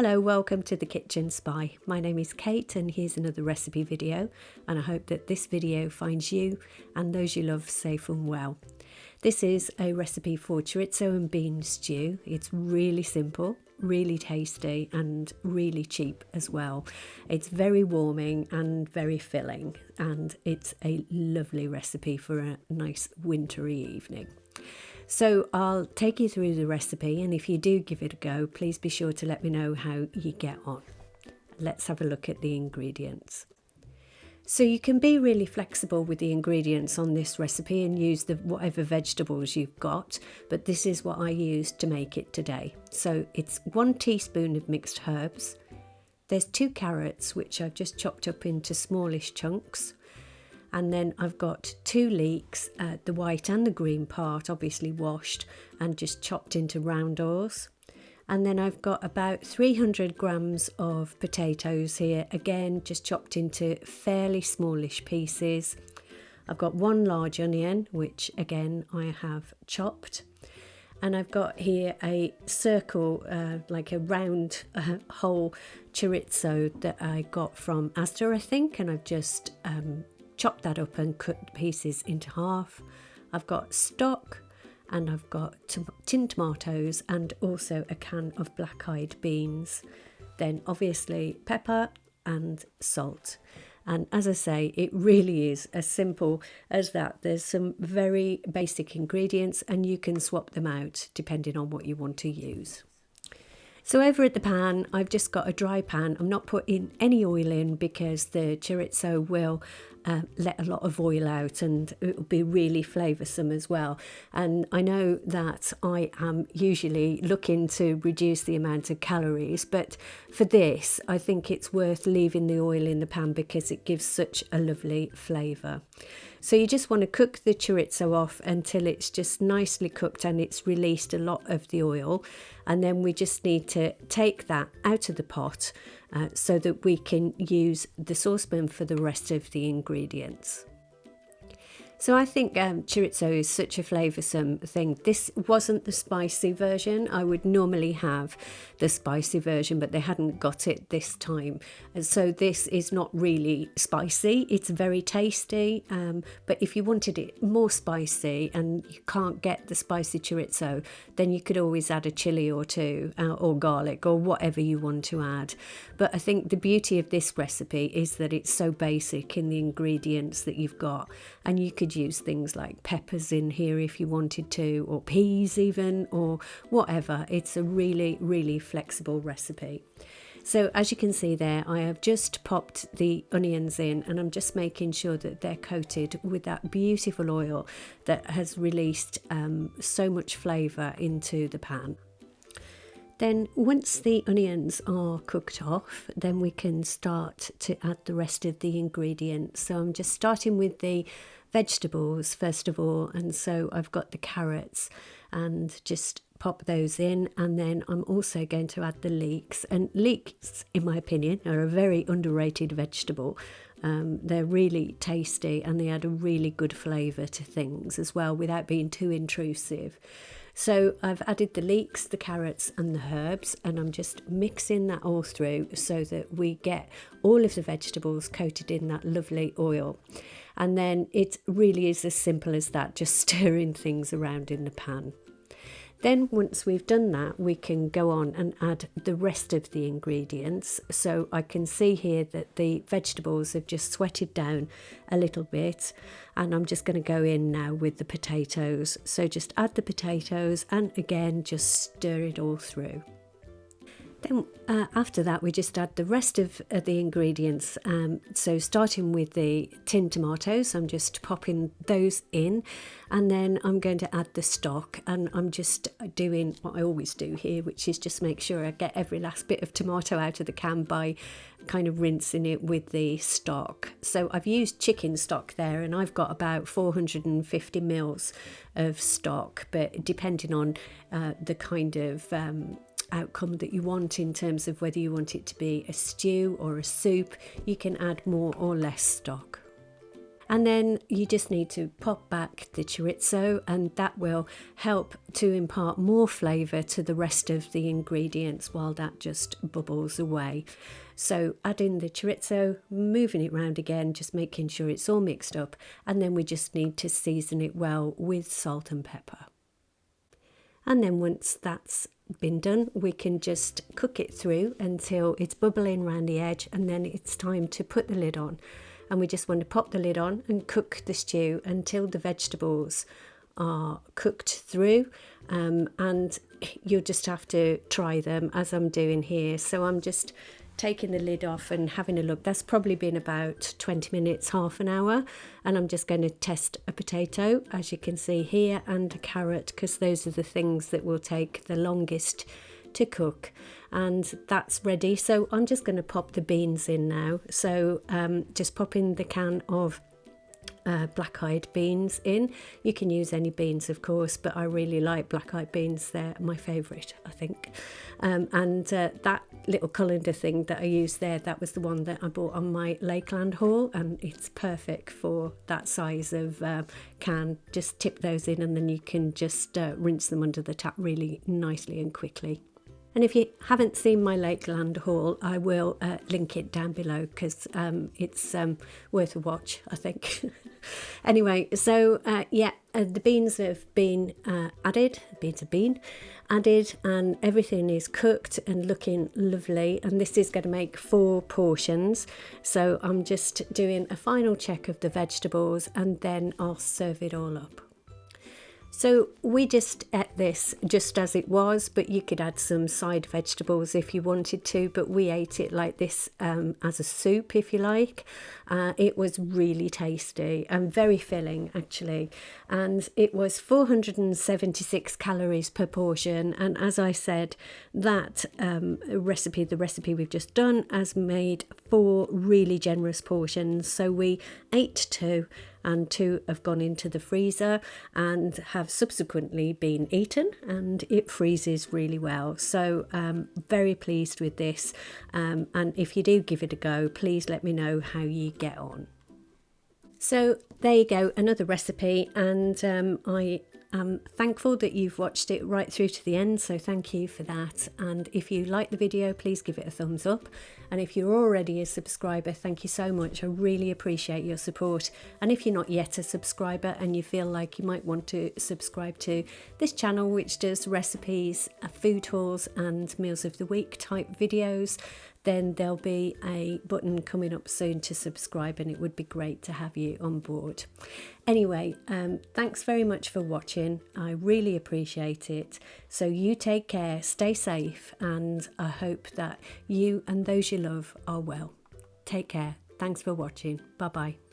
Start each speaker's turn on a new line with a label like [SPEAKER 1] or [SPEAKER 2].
[SPEAKER 1] Hello, welcome to the Kitchen Spy. My name is Kate and here's another recipe video, and I hope that this video finds you and those you love safe and well. This is a recipe for chorizo and bean stew. It's really simple, really tasty and really cheap as well. It's very warming and very filling, and it's a lovely recipe for a nice wintry evening. So I'll take you through the recipe, and if you do give it a go, please be sure to let me know how you get on. Let's have a look at the ingredients. So you can be really flexible with the ingredients on this recipe and use whatever vegetables you've got, but this is what I used to make it today. So it's 1 teaspoon of mixed herbs. There's 2 carrots, which I've just chopped up into smallish chunks. And then I've got 2 leeks, the white and the green part, obviously washed and just chopped into roundels. And then I've got about 300 grams of potatoes here, again just chopped into fairly smallish pieces. I've got 1 large onion, which again I have chopped. And I've got here a circle, like a round whole chorizo that I got from Asda, I think, and I've just chopped that up and cut pieces into half. I've got stock, and I've got tinned tomatoes and also a can of black-eyed beans. Then obviously pepper and salt. And as I say, it really is as simple as that. There's some very basic ingredients and you can swap them out depending on what you want to use. So over at the pan, I've just got a dry pan. I'm not putting any oil in because the chorizo will let a lot of oil out and it will be really flavoursome as well. And I know that I am usually looking to reduce the amount of calories, but for this I think it's worth leaving the oil in the pan because it gives such a lovely flavour. So you just want to cook the chorizo off until it's just nicely cooked and it's released a lot of the oil, and then we just need to take that out of the pot so that we can use the saucepan for the rest of the ingredients. So I think chorizo is such a flavoursome thing. This wasn't the spicy version. I would normally have the spicy version, but they hadn't got it this time. And so this is not really spicy. It's very tasty, but if you wanted it more spicy and you can't get the spicy chorizo, then you could always add a chilli or 2 or garlic or whatever you want to add. But I think the beauty of this recipe is that it's so basic in the ingredients that you've got, and you could use things like peppers in here if you wanted to, or peas even, or whatever. It's a really, really flexible recipe. So as you can see there, I have just popped the onions in and I'm just making sure that they're coated with that beautiful oil that has released so much flavour into the pan. Then once the onions are cooked off, then we can start to add the rest of the ingredients. So I'm just starting with the vegetables first of all, and so I've got the carrots and just pop those in, and then I'm also going to add the leeks. And leeks, in my opinion, are a very underrated vegetable. They're really tasty and they add a really good flavour to things as well without being too intrusive. So I've added the leeks, the carrots and the herbs, and I'm just mixing that all through so that we get all of the vegetables coated in that lovely oil. And then it really is as simple as that, just stirring things around in the pan. Then once we've done that, we can go on and add the rest of the ingredients. So I can see here that the vegetables have just sweated down a little bit, and I'm just going to go in now with the potatoes. So just add the potatoes and again just stir it all through. Then after that we just add the rest of the ingredients, so starting with the tinned tomatoes, I'm just popping those in, and then I'm going to add the stock, and I'm just doing what I always do here, which is just make sure I get every last bit of tomato out of the can by kind of rinsing it with the stock. So I've used chicken stock there, and I've got about 450 mils of stock, but depending on the kind of outcome that you want in terms of whether you want it to be a stew or a soup, you can add more or less stock. And then you just need to pop back the chorizo, and that will help to impart more flavour to the rest of the ingredients while that just bubbles away. So add in the chorizo, moving it round again, just making sure it's all mixed up, and then we just need to season it well with salt and pepper. And then once that's been done, we can just cook it through until it's bubbling around the edge, and then it's time to put the lid on. And we just want to pop the lid on and cook the stew until the vegetables are cooked through, and you'll just have to try them as I'm doing here. So I'm just taking the lid off and having a look. That's probably been about 20 minutes, half an hour, and I'm just going to test a potato, as you can see here, and a carrot, because those are the things that will take the longest to cook. And that's ready, so I'm just going to pop the beans in now. So just pop in the can of black-eyed beans in. You can use any beans, of course, but I really like black-eyed beans. They're my favourite, I think. And that little colander thing that I used there, that was the one that I bought on my Lakeland haul, and it's perfect for that size of can. Just tip those in, and then you can just rinse them under the tap really nicely and quickly. And if you haven't seen my Lakeland haul, I will link it down below, because it's worth a watch, I think. Anyway, so the beans have been added, beans have been added, and everything is cooked and looking lovely. And this is going to make 4 portions. So I'm just doing a final check of the vegetables, and then I'll serve it all up. So we just ate this just as it was, but you could add some side vegetables if you wanted to, but we ate it like this as a soup, if you like. It was really tasty and very filling, actually, and it was 476 calories per portion. And as I said, that the recipe we've just done has made 4 really generous portions. So we ate 2, and 2 have gone into the freezer and have subsequently been eaten, and it freezes really well. So very pleased with this, and if you do give it a go, please let me know how you get on. So there you go, another recipe, and I am thankful that you've watched it right through to the end, so thank you for that. And if you like the video, please give it a thumbs up, and if you're already a subscriber, thank you so much. I really appreciate your support. And if you're not yet a subscriber and you feel like you might want to subscribe to this channel, which does recipes, food hauls and meals of the week type videos, then there'll be a button coming up soon to subscribe, and it would be great to have you on board. Anyway, thanks very much for watching. I really appreciate it. So you take care, stay safe, and I hope that you and those you love are well. Take care. Thanks for watching. Bye bye.